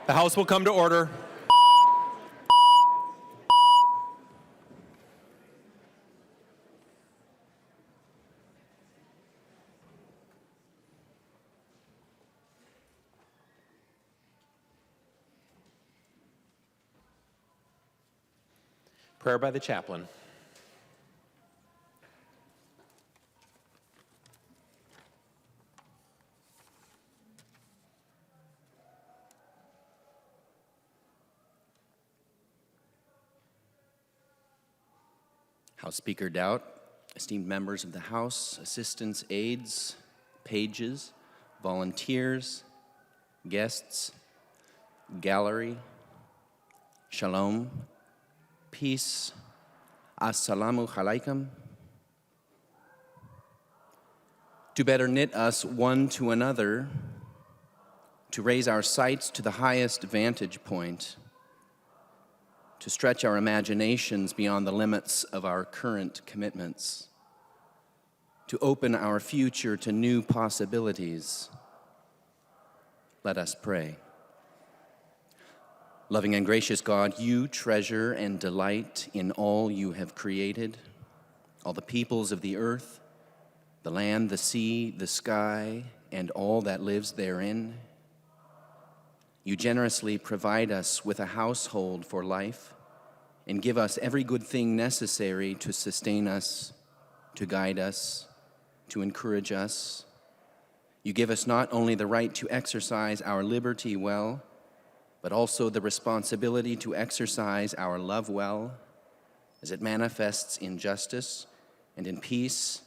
The House will come to order. Prayer by the chaplain. House Speaker Dowd, esteemed members of the House, assistants, aides, pages, volunteers, guests, gallery, shalom, peace, assalamu alaikum. To better knit us one to another, to raise our sights to the highest vantage point, to stretch our imaginations beyond the limits of our current commitments, to open our future to new possibilities. Let us pray. Loving and gracious God, you treasure and delight in all you have created, all the peoples of the earth, the land, the sea, the sky, and all that lives therein. You generously provide us with a household for life and give us every good thing necessary to sustain us, to guide us, to encourage us. You give us not only the right to exercise our liberty well, but also the responsibility to exercise our love well as it manifests in justice and in peace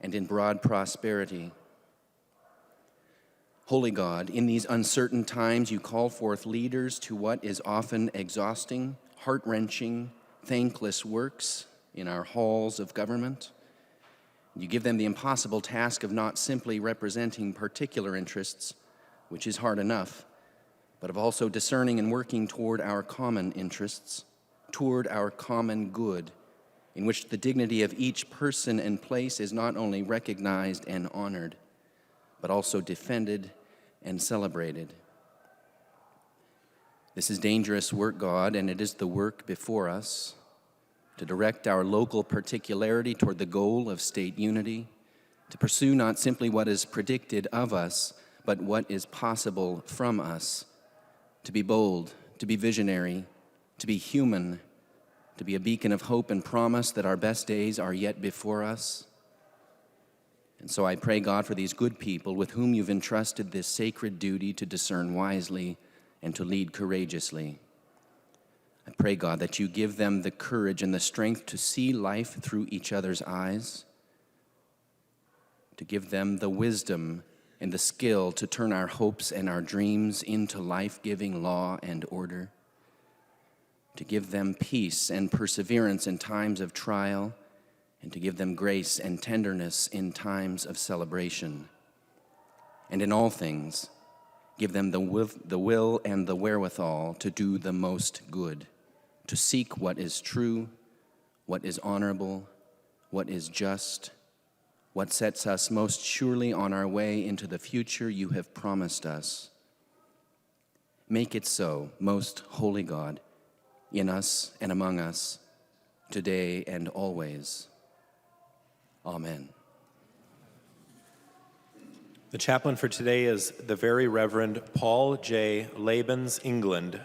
and in broad prosperity. Holy God, in these uncertain times, you call forth leaders to what is often exhausting, heart-wrenching, thankless works in our halls of government. You give them the impossible task of not simply representing particular interests, which is hard enough, but of also discerning and working toward our common interests, toward our common good, in which the dignity of each person and place is not only recognized and honored, but also defended and celebrated. This is dangerous work, God, and it is the work before us to direct our local particularity toward the goal of state unity, to pursue not simply what is predicted of us, but what is possible from us, to be bold, to be visionary, to be human, to be a beacon of hope and promise that our best days are yet before us. And so I pray, God, for these good people with whom you've entrusted this sacred duty to discern wisely and to lead courageously. I pray, God, that you give them the courage and the strength to see life through each other's eyes, to give them the wisdom and the skill to turn our hopes and our dreams into life-giving law and order, to give them peace and perseverance in times of trial, and to give them grace and tenderness in times of celebration. And in all things, give them the will and the wherewithal to do the most good, to seek what is true, what is honorable, what is just, what sets us most surely on our way into the future you have promised us. Make it so, most holy God, in us and among us, today and always. Amen. The chaplain for today is the Very Reverend Paul J. Labens England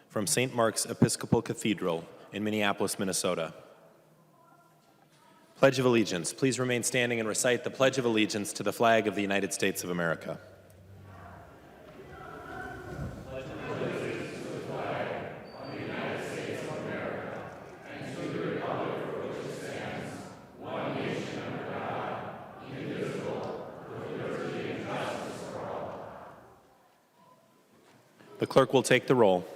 from St. Mark's Episcopal Cathedral in Minneapolis, Minnesota. Pledge of Allegiance. Please remain standing and recite the Pledge of Allegiance to the flag of the United States of America. The clerk will take the roll.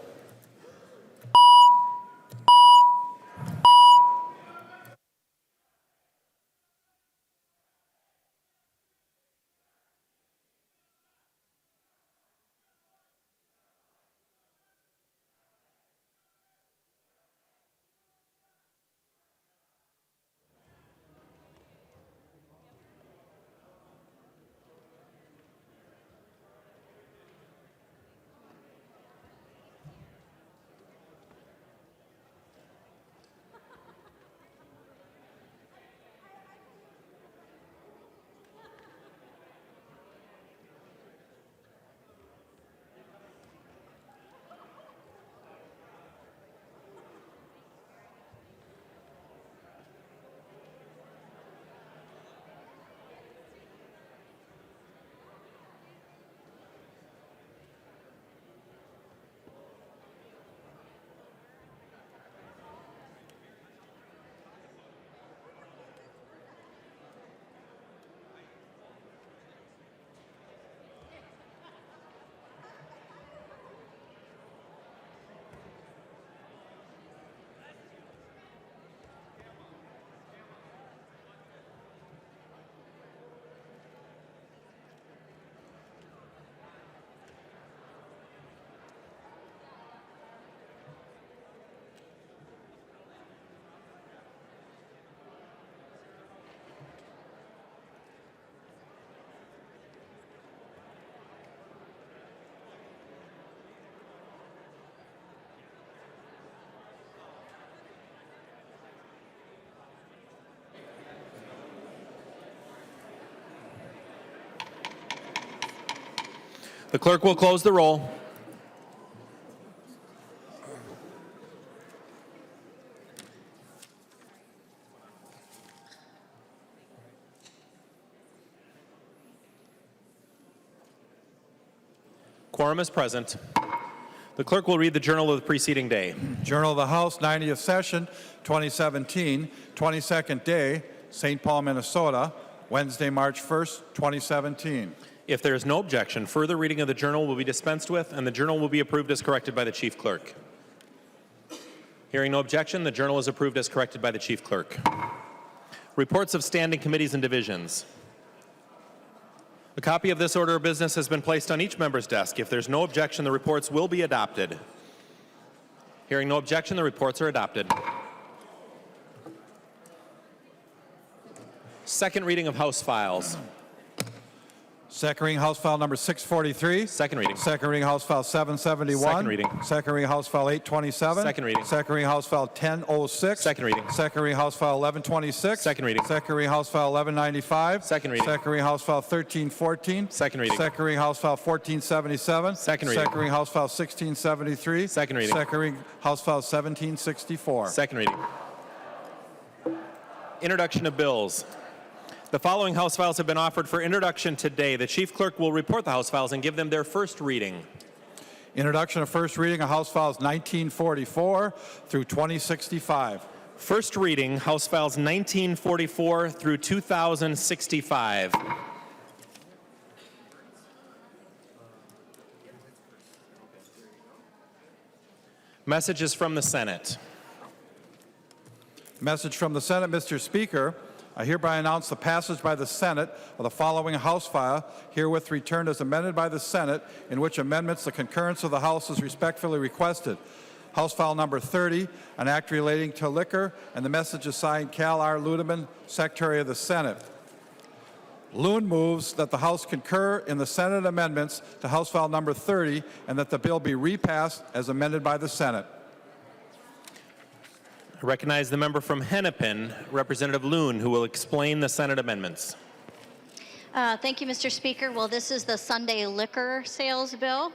The clerk will close the roll. Quorum is present. The clerk will read the journal of the preceding day. Journal of the House, 90th Session, 2017, 22nd day, St. Paul, Minnesota, Wednesday, March 1st, 2017. If there is no objection, further reading of the journal will be dispensed with, and the journal will be approved as corrected by the chief clerk. Hearing no objection, the journal is approved as corrected by the chief clerk. Reports of standing committees and divisions. A copy of this order of business has been placed on each member's desk. If there's no objection, the reports will be adopted. Hearing no objection, the reports are adopted. Second reading of House files. Second reading House File number 643. Second reading. Second reading House File 771. Second reading. Second reading House File 827. Second reading. Second reading House File 1006. Second reading. Second reading House File 1126. Second reading. Second reading House File 1195. Second reading. Second reading House File 1314. Second reading. Second reading House File 1477. Second reading. Second reading House File 1673. Second reading. Second reading House File 1764. Second reading. Introduction of bills. The following House files have been offered for introduction today. The chief clerk will report the House files and give them their first reading. Introduction of first reading of House Files 1944 through 2065. First reading, House files 1944 through 2065. Messages from the Senate. Message from the Senate, Mr. Speaker. I hereby announce the passage by the Senate of the following House file, herewith returned as amended by the Senate, in which amendments the concurrence of the House is respectfully requested. House File number 30, an act relating to liquor, and the message is signed Cal R. Ludeman, Secretary of the Senate. Loon moves that the House concur in the Senate amendments to House File number 30 and that the bill be repassed as amended by the Senate. I recognize the member from Hennepin, Representative Loon, who will explain the Senate amendments. Thank you, Mr. Speaker. Well, this is the Sunday liquor sales bill.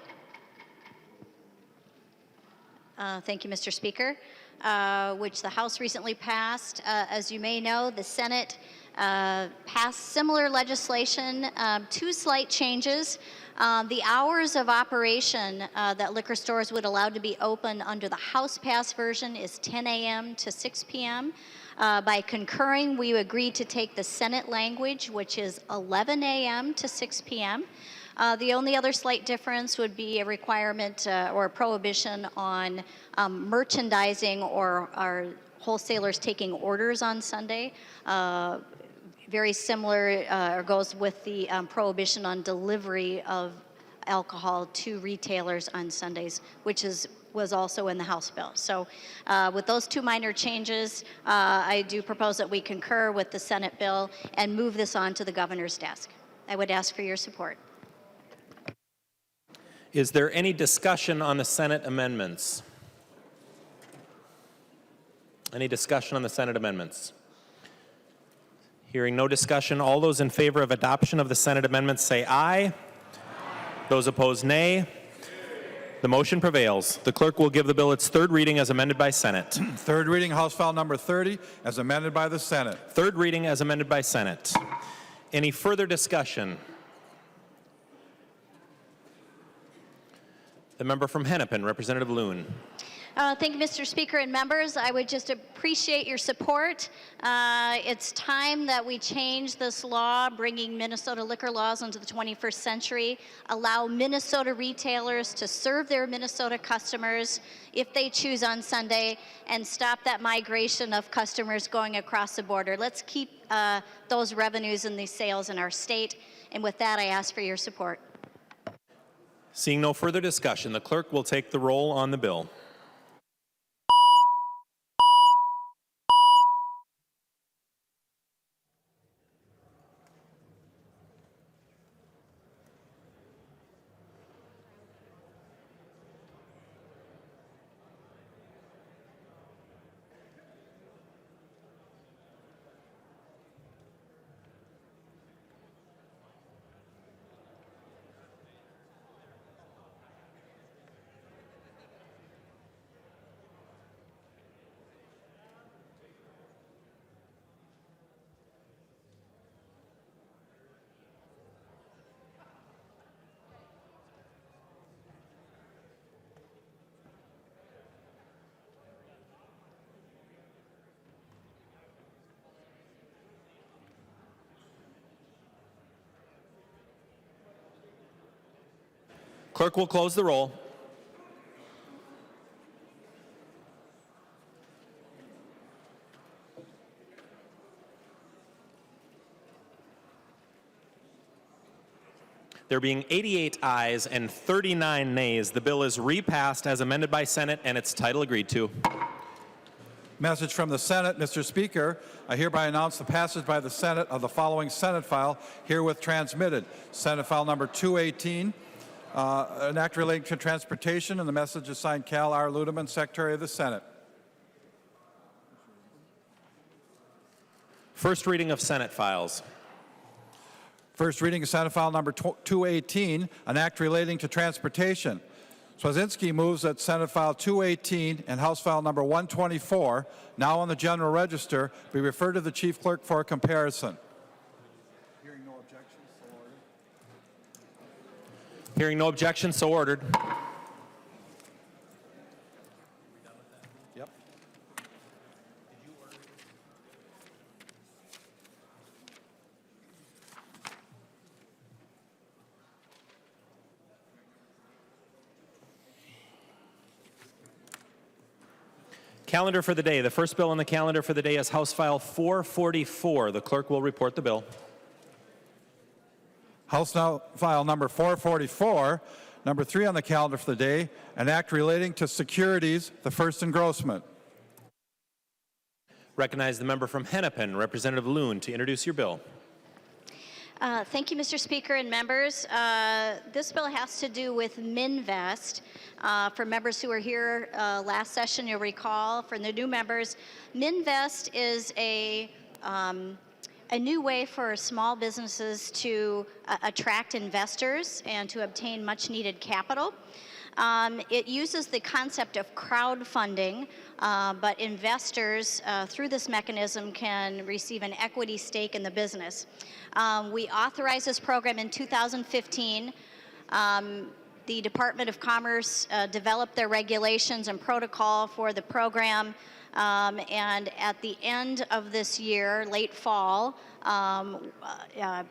Thank you, Mr. Speaker, which the House recently passed. As you may know, the Senate passed similar legislation, two slight changes. The hours of operation that liquor stores would allow to be open under the House Pass version is 10 a.m. to 6 p.m. By concurring, we agreed to take the Senate language, which is 11 a.m. to 6 p.m. The only other slight difference would be a requirement or a prohibition on merchandising or our wholesalers taking orders on Sunday. Very similar, or goes with the prohibition on delivery of alcohol to retailers on Sundays, which was also in the House bill. So with those two minor changes, I do propose that we concur with the Senate bill and move this on to the governor's desk. I would ask for your support. Is there any discussion on the Senate amendments? Any discussion on the Senate amendments? Hearing no discussion, all those in favor of adoption of the Senate amendments say aye. Aye. Those opposed, nay. The motion prevails. The clerk will give the bill its third reading as amended by Senate. Third reading, House File number 30, as amended by the Senate. Third reading as amended by Senate. Any further discussion? The member from Hennepin, Representative Loon. Thank you, Mr. Speaker and members. I would just appreciate your support. It's time that we change this law, bringing Minnesota liquor laws into the 21st century, allow Minnesota retailers to serve their Minnesota customers if they choose on Sunday, and stop that migration of customers going across the border. Let's keep those revenues and these sales in our state. And with that, I ask for your support. Seeing no further discussion, the clerk will take the roll on the bill. Clerk will close the roll. There being 88 ayes and 39 nays, the bill is repassed as amended by Senate and its title agreed to. Message from the Senate. Mr. Speaker, I hereby announce the passage by the Senate of the following Senate file herewith transmitted. Senate file number 218, an act relating to transportation, and the message is signed Cal R. Ludeman, Secretary of the Senate. First reading of Senate files. First reading of Senate file number 218, an act relating to transportation. Swazinski moves that Senate file 218 and House file number 124, now on the General Register, be referred to the Chief Clerk for a comparison. Hearing no objections, so ordered. Hearing no objections, so ordered. Yep. Calendar for the day. The first bill on the calendar for the day is House File 444. The clerk will report the bill. House file number 444, number 3 on the calendar for the day, an act relating to securities, the first engrossment. Recognize the member from Hennepin, Representative Loon, to introduce your bill. Thank you, Mr. Speaker and members. This bill has to do with MNvest. For members who were here last session, you'll recall, for the new members, MNvest is a new way for small businesses to attract investors and to obtain much needed capital. It uses the concept of crowdfunding, but investors through this mechanism can receive an equity stake in the business. We authorized this program in 2015. The Department of Commerce developed their regulations and protocol for the program. And at the end of this year, late fall,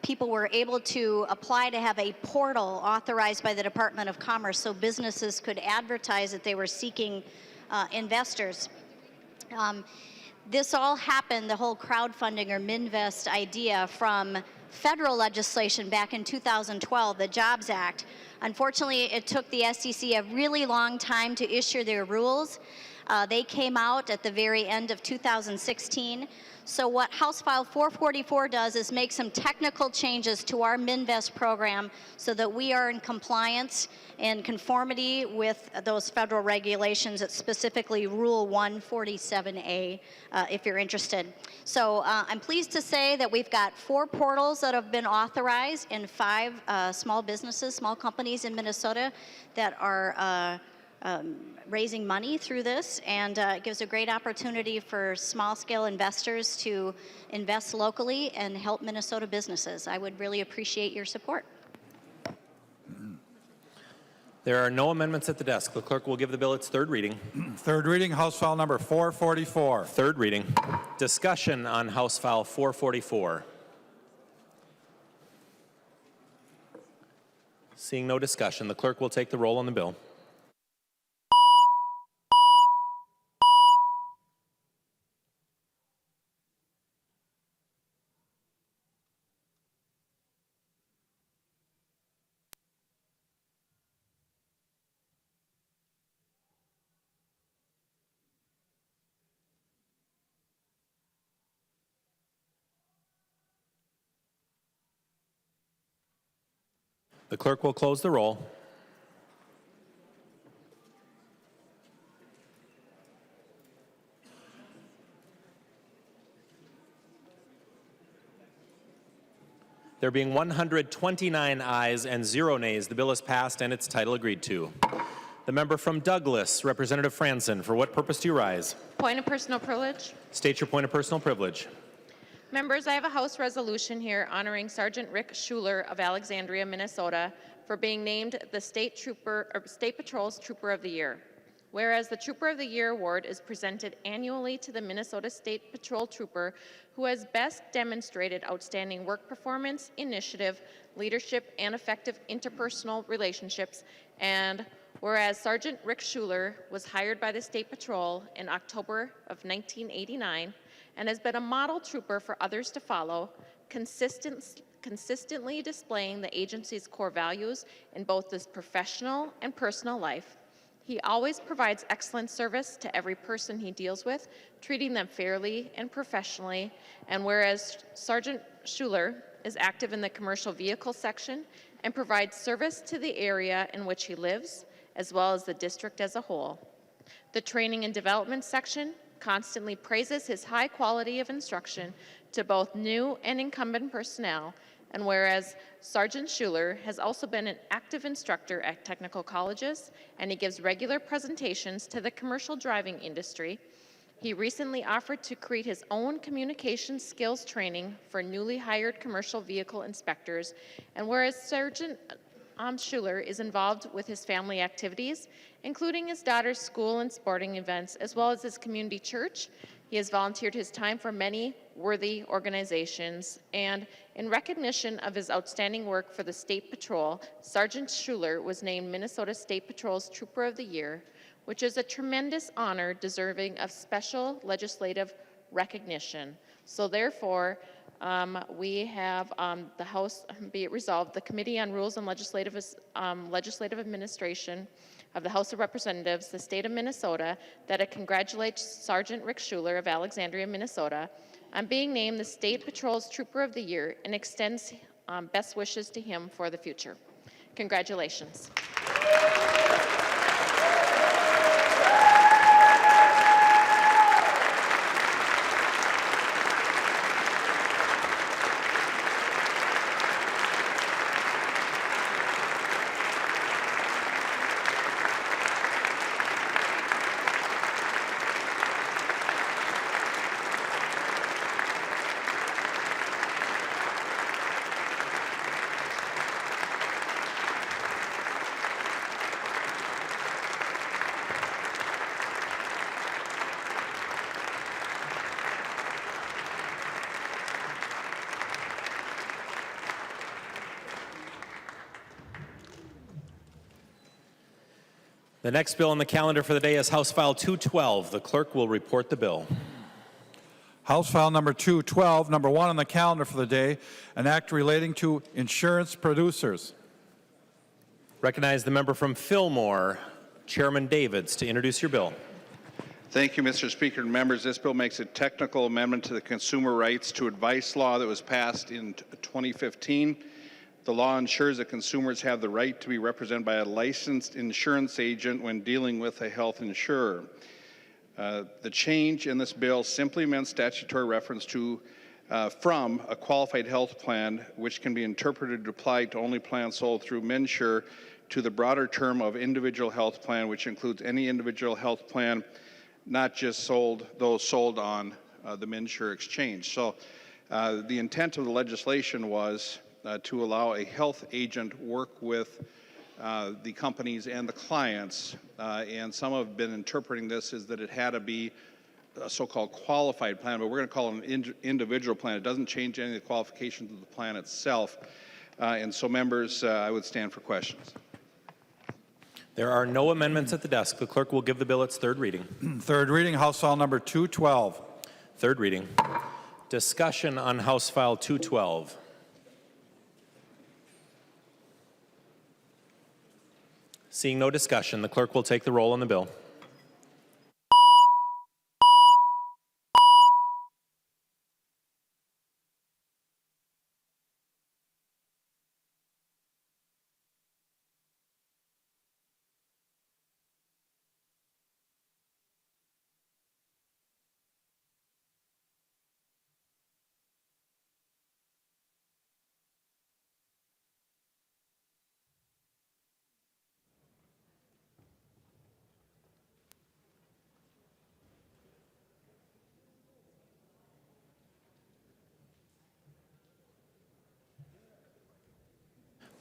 people were able to apply to have a portal authorized by the Department of Commerce so businesses could advertise that they were seeking investors. This all happened, the whole crowdfunding or MNvest idea, from federal legislation back in 2012, the Jobs Act. Unfortunately, it took the SEC a really long time to issue their rules. They came out at the very end of 2016. So what House File 444 does is make some technical changes to our MNvest program so that we are in compliance and conformity with those federal regulations. It's specifically Rule 147A, if you're interested. So I'm pleased to say that we've got 4 portals that have been authorized in 5 small businesses, small companies in Minnesota that are raising money through this, and it gives a great opportunity for small-scale investors to invest locally and help Minnesota businesses. I would really appreciate your support. There are no amendments at the desk. The clerk will give the bill its third reading. Third reading, House file number 444. Third reading. Discussion on House File 444. Seeing no discussion, the clerk will take the roll on the bill. The clerk will close the roll. There being 129 ayes and 0 nays, the bill is passed and its title agreed to. The member from Douglas, Representative Franson, for what purpose do you rise? Point of personal privilege. State your point of personal privilege. Members, I have a House resolution here honoring Sergeant Rick Schuler of Alexandria, Minnesota, for being named the State Patrol's Trooper of the Year. Whereas the Trooper of the Year award is presented annually to the Minnesota State Patrol Trooper who has best demonstrated outstanding work performance, initiative, leadership, and effective interpersonal relationships. And whereas Sergeant Rick Schuler was hired by the State Patrol in October of 1989 and has been a model trooper for others to follow, consistently displaying the agency's core values in both his professional and personal life. He always provides excellent service to every person he deals with, treating them fairly and professionally. And whereas Sergeant Schuler is active in the commercial vehicle section and provides service to the area in which he lives, as well as the district as a whole. The training and development section constantly praises his high quality of instruction to both new and incumbent personnel. And whereas Sergeant Schuler has also been an active instructor at technical colleges, and he gives regular presentations to the commercial driving industry, he recently offered to create his own communication skills training for newly hired commercial vehicle inspectors. And whereas Sergeant Schuler is involved with his family activities, including his daughter's school and sporting events, as well as his community church, he has volunteered his time for many worthy organizations. And in recognition of his outstanding work for the State Patrol, Sergeant Schuler was named Minnesota State Patrol's Trooper of the Year, which is a tremendous honor deserving of special legislative recognition. So therefore, we have the House, be it resolved, the Committee on Rules and Legislative Administration of the House of Representatives, the state of Minnesota, that it congratulates Sergeant Rick Schuler of Alexandria, Minnesota, on being named the State Patrol's Trooper of the Year and extends best wishes to him for the future. Congratulations. The next bill on the calendar for the day is House File 212. The clerk will report the bill. House File number 212, number 1 on the calendar for the day, an act relating to insurance producers. Recognize the member from Fillmore, Chairman Davids, to introduce your bill. Thank you, Mr. Speaker and members. This bill makes a technical amendment to the Consumer Rights to Advice law that was passed in 2015. The law ensures that consumers have the right to be represented by a licensed insurance agent when dealing with a health insurer. The change in this bill simply meant statutory reference to from a qualified health plan, which can be interpreted to apply to only plans sold through MNsure, to the broader term of individual health plan, which includes any individual health plan, not just those sold on the MNsure exchange. So the intent of the legislation was to allow a health agent work with the companies and the clients, and some have been interpreting this as that it had to be a so-called qualified plan, but we're going to call it an individual plan. It doesn't change any of the qualifications of the plan itself. And so, members, I would stand for questions. There are no amendments at the desk. The clerk will give the bill its third reading. Third reading, House File number 212. Third reading. Discussion on House File 212. Seeing no discussion, the clerk will take the roll on the bill.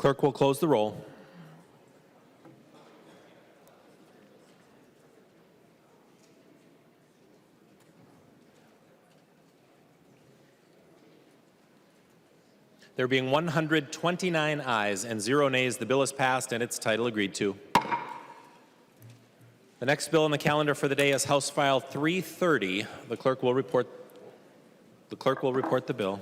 Clerk will close the roll. There being 129 ayes and 0 nays, the bill is passed and its title agreed to. The next bill on the calendar for the day is House File 330. The clerk will report the bill.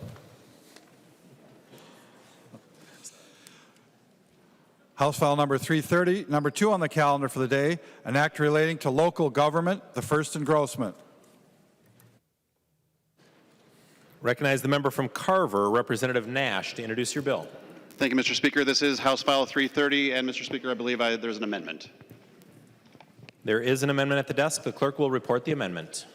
House File number 330, number 2 on the calendar for the day, an act relating to local government, the first engrossment. Recognize the member from Carver, Representative Nash, to introduce your bill. Thank you, Mr. Speaker. This is House File 330, and Mr. Speaker, I believe there's an amendment. There is an amendment at the desk. The clerk will report the amendment.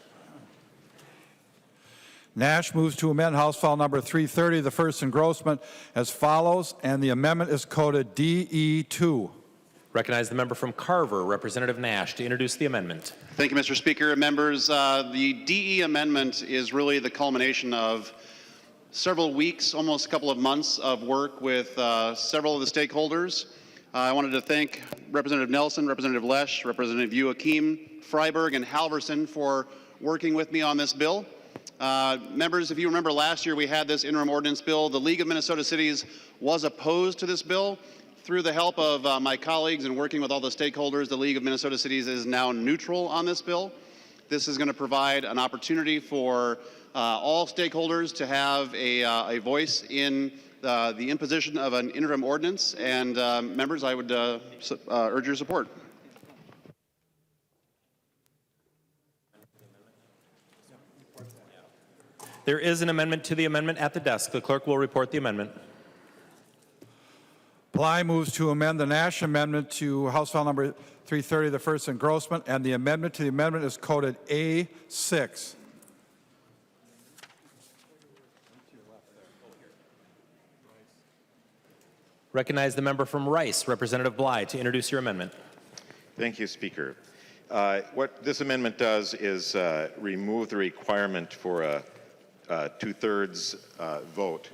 Nash moves to amend House File number 330, the first engrossment, as follows, and the amendment is coded DE2. Recognize the member from Carver, Representative Nash, to introduce the amendment. Thank you, Mr. Speaker. Members, the DE amendment is really the culmination of several weeks, almost a couple of months of work with several of the stakeholders. I wanted to thank Representative Nelson, Representative Lesh, Representative Joachim, Freiberg, and Halverson for working with me on this bill. Members, if you remember last year we had this interim ordinance bill. The League of Minnesota Cities was opposed to this bill. Through the help of my colleagues and working with all the stakeholders, the League of Minnesota Cities is now neutral on this bill. This is going to provide an opportunity for all stakeholders to have a voice in the imposition of an interim ordinance. And members, I would urge your support. There is an amendment to the amendment at the desk. The clerk will report the amendment. Bly moves to amend the Nash amendment to House File number 330, the first engrossment, and the amendment to the amendment is coded A6. Recognize the member from Rice, Representative Bly, to introduce your amendment. Thank you, Speaker. What this amendment does is remove the requirement for a two-thirds vote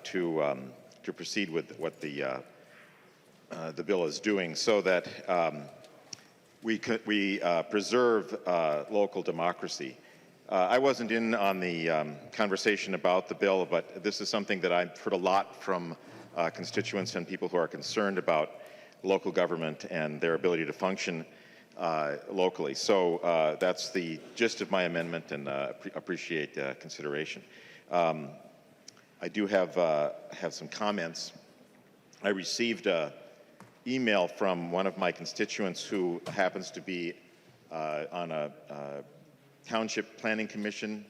to proceed with what the bill is doing, so that we preserve local democracy. I wasn't in on the conversation about the bill, but this is something that I've heard a lot from constituents and people who are concerned about local government and their ability to function locally. So that's the gist of my amendment, and appreciate consideration. I do have some comments. I received an email from one of my constituents who happens to be on a township planning commission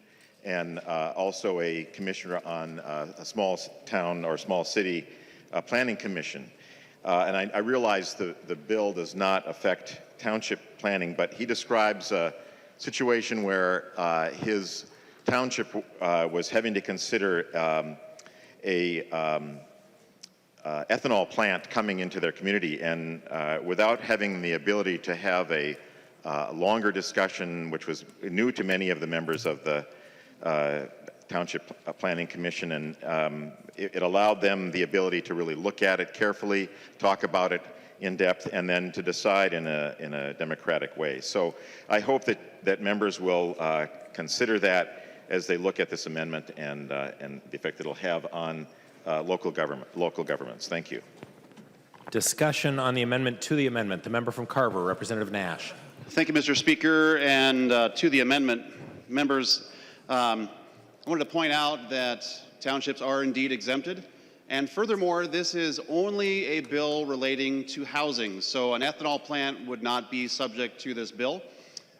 and also a commissioner on a small town or small city planning commission. And I realize the bill does not affect township planning, but he describes a situation where his township was having to consider ethanol plant coming into their community, and without having the ability to have a longer discussion, which was new to many of the members of the Township Planning Commission, and it allowed them the ability to really look at it carefully, talk about it in depth, and then to decide in a democratic way. So I hope that members will consider that as they look at this amendment and the effect it'll have on local governments. Thank you. Discussion on the amendment to the amendment. The member from Carver, Representative Nash. Thank you, Mr. Speaker. And to the amendment, members, I wanted to point out that townships are indeed exempted. And furthermore, this is only a bill relating to housing. So an ethanol plant would not be subject to this bill.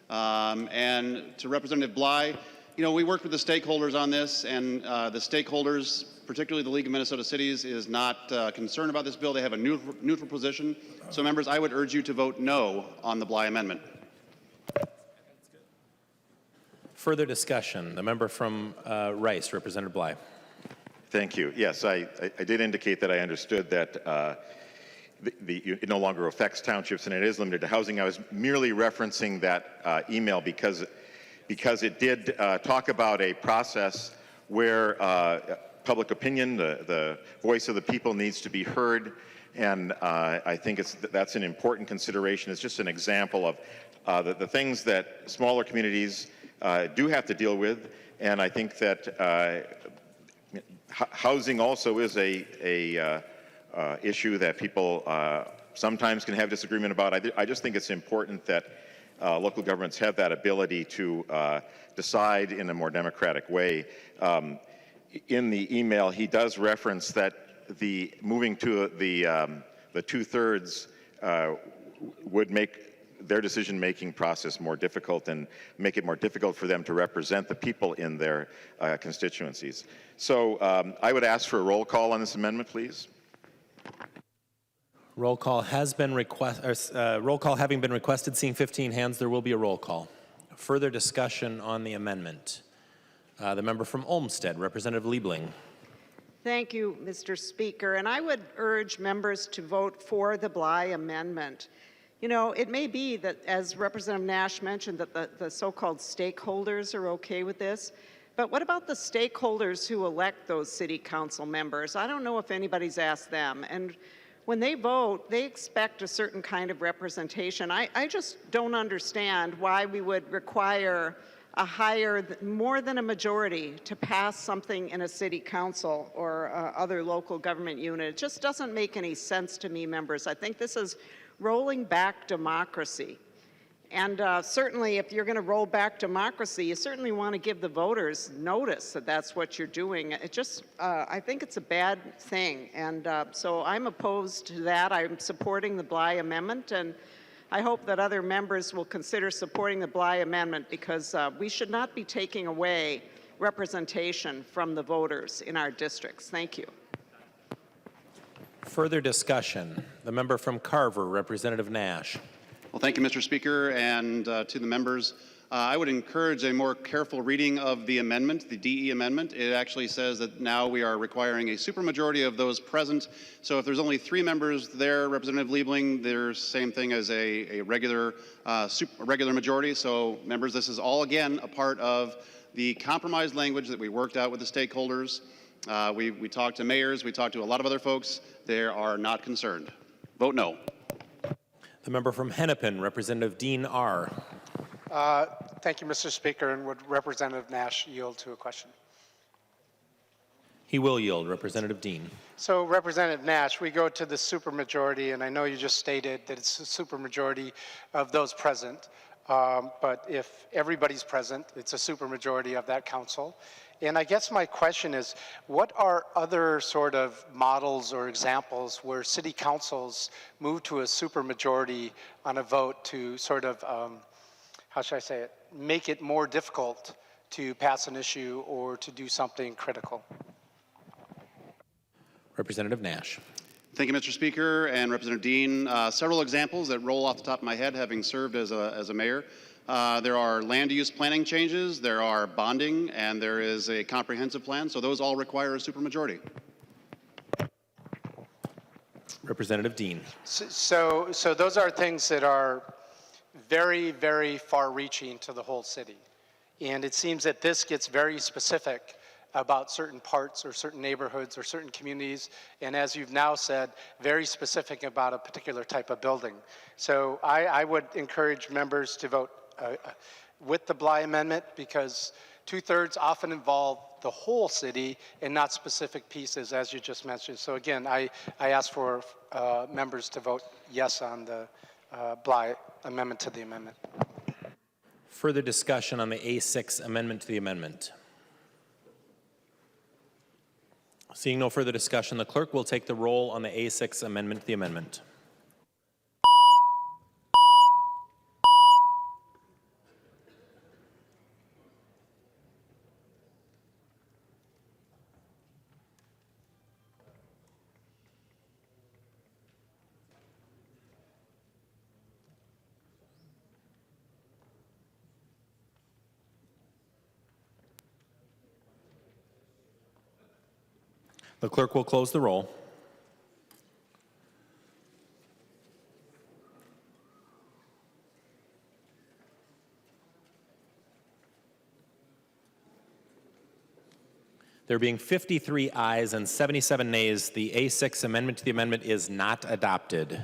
And to Representative Bly, you know, we worked with the stakeholders on this, and the stakeholders, particularly the League of Minnesota Cities, is not concerned about this bill. They have a neutral position. So members, I would urge you to vote no on the Bly amendment. Further discussion. The member from Rice, Representative Bly. Thank you. Yes, I did indicate that I understood that it no longer affects townships and it is limited to housing. I was merely referencing that email because it did talk about a process where public opinion, the voice of the people, needs to be heard, and I think that's an important consideration. It's just an example of the things that smaller communities do have to deal with, and I think that housing also is a issue that people sometimes can have disagreement about. I just think it's important that local governments have that ability to decide in a more democratic way. In the email, he does reference that the moving to the two-thirds would make their decision-making process more difficult and make it more difficult for them to represent the people in their constituencies. So I would ask for a roll call on this amendment, please. Roll call has been roll call having been requested. Seeing 15 hands, there will be a roll call. Further discussion on the amendment. The member from Olmsted, Representative Liebling. Thank you, Mr. Speaker. And I would urge members to vote for the Bly amendment. You know, it may be that, as Representative Nash mentioned, that the so-called stakeholders are okay with this. But what about the stakeholders who elect those city council members? I don't know if anybody's asked them. And when they vote, they expect a certain kind of representation. I just don't understand why we would require more than a majority to pass something in a city council or other local government unit. It just doesn't make any sense to me, members. I think this is rolling back democracy. And certainly, if you're going to roll back democracy, you certainly want to give the voters notice that that's what you're doing. It just, I think it's a bad thing. And so I'm opposed to that. I'm supporting the Bly amendment. And I hope that other members will consider supporting the Bly amendment, because we should not be taking away representation from the voters in our districts. Thank you. Further discussion. The member from Carver, Representative Nash. Well, thank you, Mr. Speaker, and to the members. I would encourage a more careful reading of the amendment, the DE amendment. It actually says that now we are requiring a supermajority of those present. So if there's only 3 members there, Representative Liebling, there's same thing as a regular majority. So members, this is all again a part of the compromise language that we worked out with the stakeholders. We talked to mayors, we talked to a lot of other folks. They are not concerned. Vote no. The member from Hennepin, Representative Dean R. Thank you, Mr. Speaker, and would Representative Nash yield to a question? He will yield. Representative Dean. So, Representative Nash, we go to the supermajority, and I know you just stated that it's a supermajority of those present, but if everybody's present, it's a supermajority of that council. And I guess my question is, what are other sort of models or examples where city councils move to a supermajority on a vote to sort of, how should I say it, make it more difficult to pass an issue or to do something critical? Representative Nash. Thank you, Mr. Speaker, and Representative Dean. Several examples that roll off the top of my head, having served as a mayor. There are land use planning changes, there are bonding, and there is a comprehensive plan. So those all require a supermajority. Representative Dean. So those are things that are very, very far-reaching to the whole city. And it seems that this gets very specific about certain parts or certain neighborhoods or certain communities, and as you've now said, very specific about a particular type of building. So I would encourage members to vote with the Bly amendment, because 2/3 often involve the whole city and not specific pieces, as you just mentioned. So again, I ask for members to vote yes on the Bly amendment to the amendment. Further discussion on the A6 amendment to the amendment. Seeing no further discussion, the clerk will take the roll on the A6 amendment to the amendment. The clerk will close the roll. There being 53 ayes and 77 nays, the A6 amendment to the amendment is not adopted.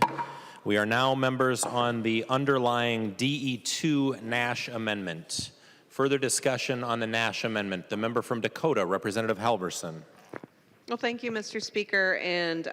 We are now members on the underlying DE2 Nash amendment. Further discussion on the Nash amendment. The member from Dakota, Representative Halverson. Well, thank you, Mr. Speaker, and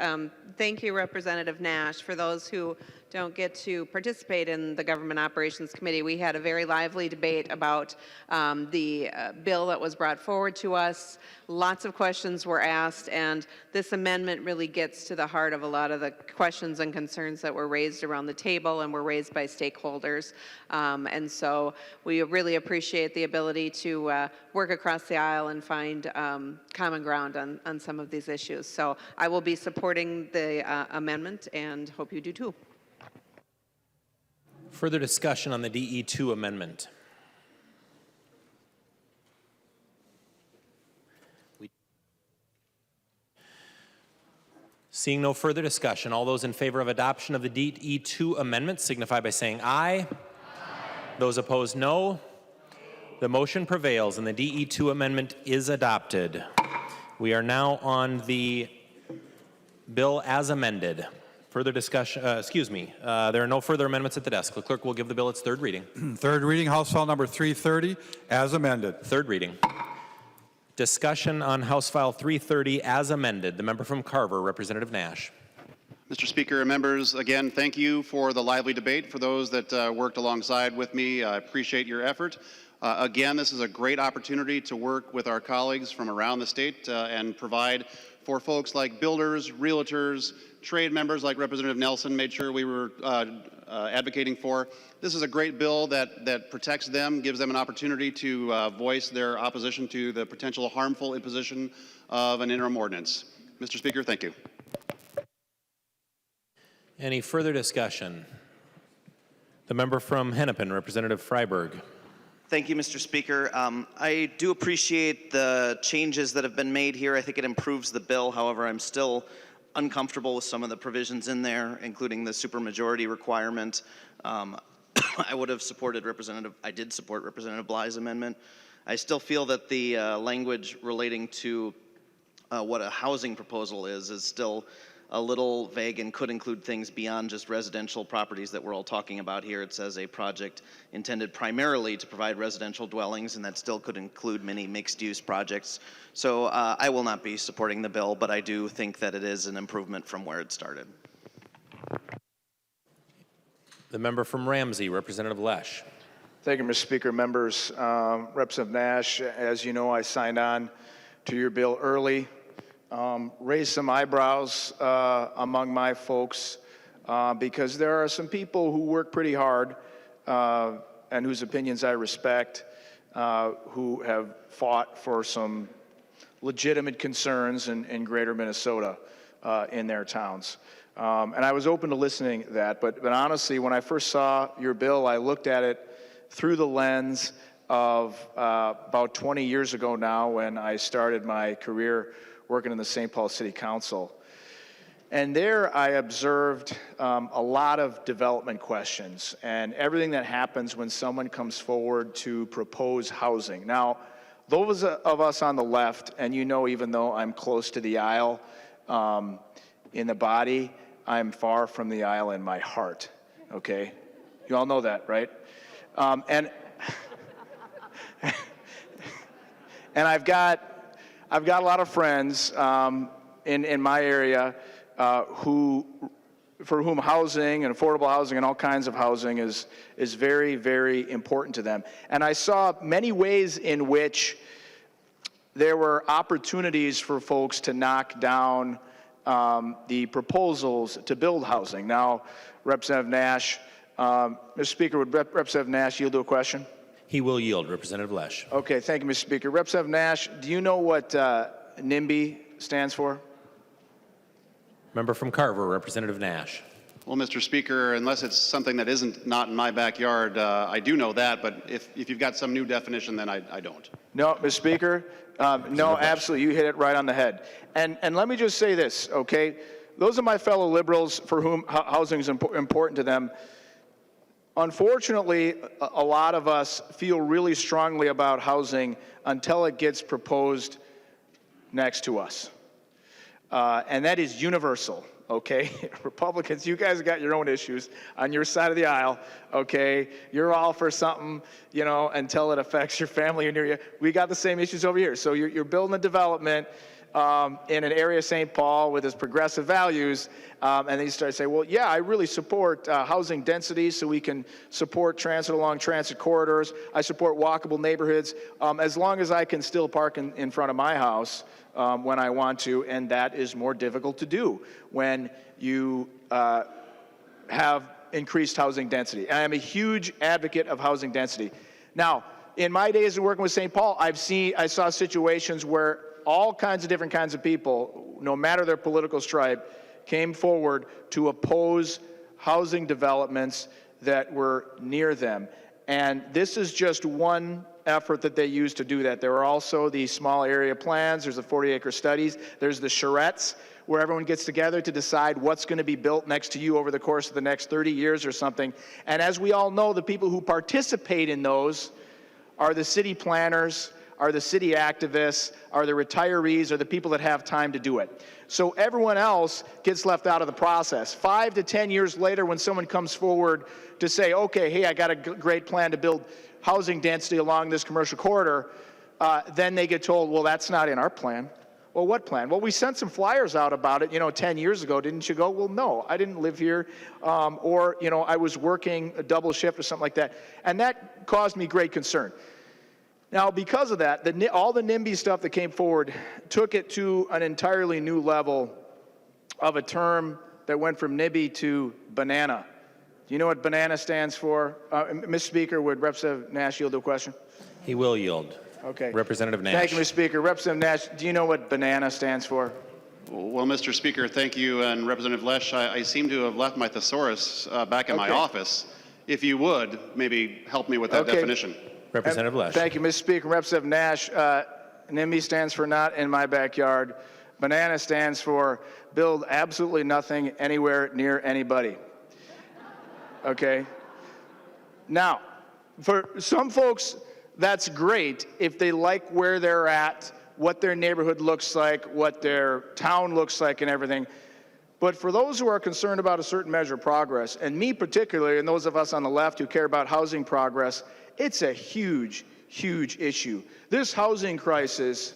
thank you, Representative Nash. For those who don't get to participate in the Government Operations Committee, we had a very lively debate about the bill that was brought forward to us. Lots of questions were asked, and this amendment really gets to the heart of a lot of the questions and concerns that were raised around the table and were raised by stakeholders. And so we really appreciate the ability to work across the aisle and find common ground on some of these issues. So I will be supporting the amendment and hope you do too. Further discussion on the DE2 amendment? Seeing no further discussion, all those in favor of adoption of the DE2 amendment signify by saying aye. Aye. Those opposed, no. The motion prevails and the DE2 amendment is adopted. We are now on the bill as amended. Further discussion, there are no further amendments at the desk. The clerk will give the bill its third reading. Third reading, House File number 330, as amended. Third reading. Discussion on House File 330 as amended. The member from Carver, Representative Nash. Mr. Speaker, members, again, thank you for the lively debate. For those that worked alongside with me, I appreciate your effort. Again, this is a great opportunity to work with our colleagues from around the state and provide for folks like builders, realtors, trade members like Representative Nelson made sure we were advocating for. This is a great bill that protects them, gives them an opportunity to voice their opposition to the potential harmful imposition of an interim ordinance. Mr. Speaker, thank you. Any further discussion? The member from Hennepin, Representative Freiberg. Thank you, Mr. Speaker. I do appreciate the changes that have been made here. I think it improves the bill. However, I'm still uncomfortable with some of the provisions in there, including the supermajority requirement. I did support Representative Bly's amendment. I still feel that the language relating to what a housing proposal is still a little vague and could include things beyond just residential properties that we're all talking about here. It says a project intended primarily to provide residential dwellings, and that still could include many mixed-use projects. So I will not be supporting the bill, but I do think that it is an improvement from where it started. The member from Ramsey, Representative Lesh. Thank you, Mr. Speaker. Members, Representative Nash, as you know, I signed on to your bill early. Raised some eyebrows among my folks because there are some people who work pretty hard and whose opinions I respect who have fought for some legitimate concerns in greater Minnesota in their towns. And I was open to listening to that, but honestly, when I first saw your bill, I looked at it through the lens of about 20 years ago now when I started my career working in the St. Paul City Council. And there I observed a lot of development questions and everything that happens when someone comes forward to propose housing. Now, those of us on the left, and you know, even though I'm close to the aisle in the body, I'm far from the aisle in my heart, okay? You all know that, right? And I've got a lot of friends in my area for whom housing and affordable housing and all kinds of housing is very, very important to them. And I saw many ways in which there were opportunities for folks to knock down the proposals to build housing. Now, Representative Nash, Mr. Speaker, would Representative Nash yield to a question? He will yield. Representative Lesh. Okay, thank you, Mr. Speaker. Representative Nash, do you know what NIMBY stands for? Member from Carver, Representative Nash. Well, Mr. Speaker, unless it's something that isn't not in my backyard, I do know that, but if you've got some new definition, then I don't. No, Mr. Speaker, no, absolutely, you hit it right on the head. And let me just say this, okay? Those are my fellow liberals for whom housing is important to them. Unfortunately, a lot of us feel really strongly about housing until it gets proposed next to us. And that is universal, okay? Republicans, you guys got your own issues on your side of the aisle, okay? You're all for something, you know, until it affects your family and we got the same issues over here. So you're building a development in an area of St. Paul with its progressive values, and then you start to say, well, yeah, I really support housing density so we can support transit along transit corridors. I support walkable neighborhoods as long as I can still park in front of my house when I want to, and that is more difficult to do when you have increased housing density. And I'm a huge advocate of housing density. Now, in my days of working with St. Paul, I saw situations where all kinds of different kinds of people, no matter their political stripe, came forward to oppose housing developments that were near them. And this is just one effort that they used to do that. There are also the small area plans, there's the 40-acre studies, there's the charrettes, where everyone gets together to decide what's going to be built next to you over the course of the next 30 years or something. And as we all know, the people who participate in those are the city planners, are the city activists, are the retirees, are the people that have time to do it. So everyone else gets left out of the process. 5 to 10 years later, when someone comes forward to say, okay, hey, I got a great plan to build housing density along this commercial corridor, then they get told, well, that's not in our plan. Well, what plan? Well, we sent some flyers out about it, 10 years ago. Didn't you go? Well, no, I didn't live here. Or, I was working a double shift or something like that. And that caused me great concern. Now, because of that, all the NIMBY stuff that came forward took it to an entirely new level of a term that went from NIMBY to banana. Do you know what banana stands for? Mr. Speaker, would Representative Nash yield to a question? He will yield. Okay. Representative Nash. Thank you, Mr. Speaker. Representative Nash, do you know what banana stands for? Well, Mr. Speaker, thank you, and Representative Lesh, I seem to have left my thesaurus back in my office. If you would, maybe help me with that definition. Representative Lesh. Thank you, Mr. Speaker. Representative Nash, NIMBY stands for not in my backyard. Banana stands for build absolutely nothing anywhere near anybody. Okay? Now, for some folks, that's great if they like where they're at, what their neighborhood looks like, what their town looks like and everything. But for those who are concerned about a certain measure of progress, and me particularly, and those of us on the left who care about housing progress, it's a huge, huge issue. This housing crisis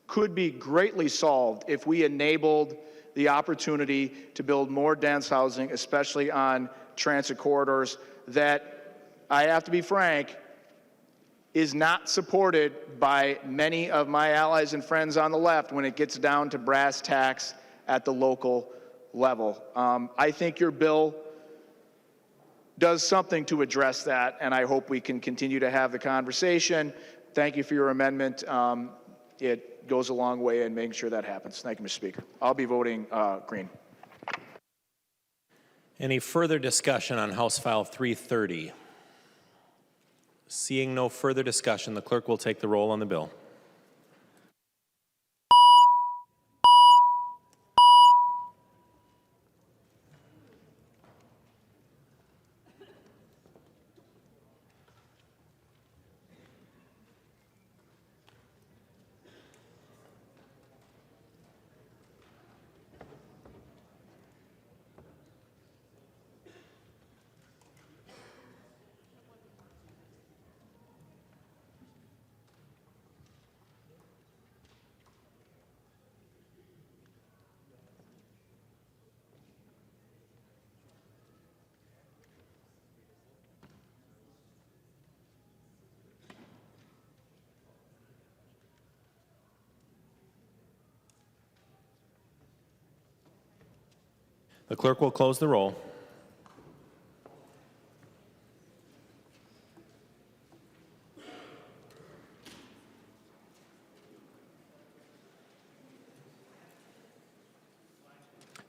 could be greatly solved if we enabled the opportunity to build more dense housing, especially on transit corridors that, I have to be frank, is not supported by many of my allies and friends on the left when it gets down to brass tacks at the local level. I think your bill does something to address that, and I hope we can continue to have the conversation. Thank you for your amendment. It goes a long way in making sure that happens. Thank you, Mr. Speaker. I'll be voting green. Any further discussion on House File 330? Seeing no further discussion, the clerk will take the roll on the bill. The clerk will close the roll.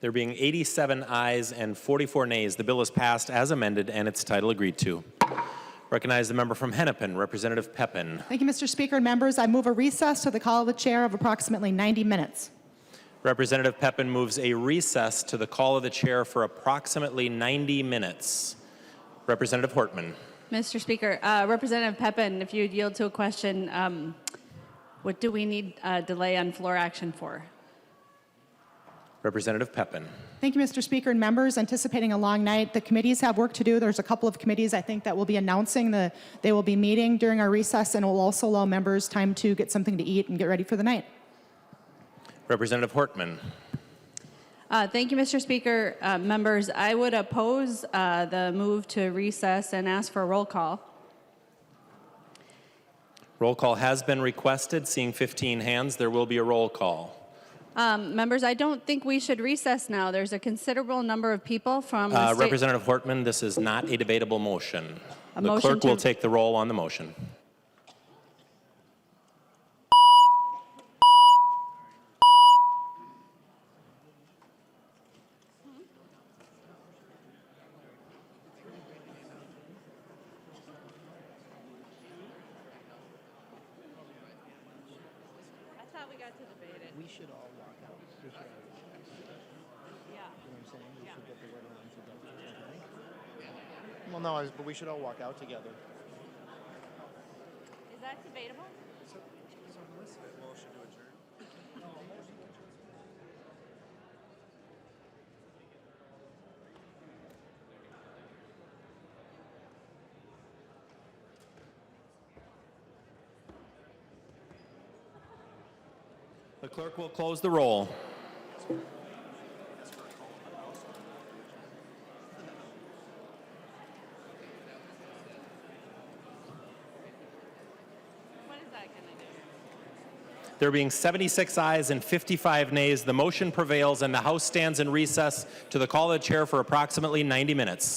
There being 87 ayes and 44 nays, the bill is passed as amended and its title agreed to. Recognize the member from Hennepin, Representative Pepin. Thank you, Mr. Speaker and members. I move a recess to the call of the chair of approximately 90 minutes. Representative Pepin moves a recess to the call of the chair for approximately 90 minutes. Representative Hortman. Mr. Speaker, Representative Pepin, if you would yield to a question, what do we need a delay on floor action for? Representative Pepin. Thank you, Mr. Speaker and members. Anticipating a long night, the committees have work to do. There's a couple of committees, I think, that will be announcing they will be meeting during our recess, and it will also allow members time to get something to eat and get ready for the night. Representative Hortman. Thank you, Mr. Speaker. Members, I would oppose the move to recess and ask for a roll call. Roll call has been requested. Seeing 15 hands, there will be a roll call. Members, I don't think we should recess now. There's a considerable number of people from the state. Representative Hortman, this is not a debatable motion. A The motion clerk will to- take the roll on the motion. I thought we got to debate it. We should all walk out. Yeah. You know what I'm saying? We should get the word around together. Well, no, but we should all walk out together. Is that debatable? The clerk will close the roll. What is that going to do? There being 76 ayes and 55 nays, the motion prevails and the House stands in recess to the call of the chair for approximately 90 minutes.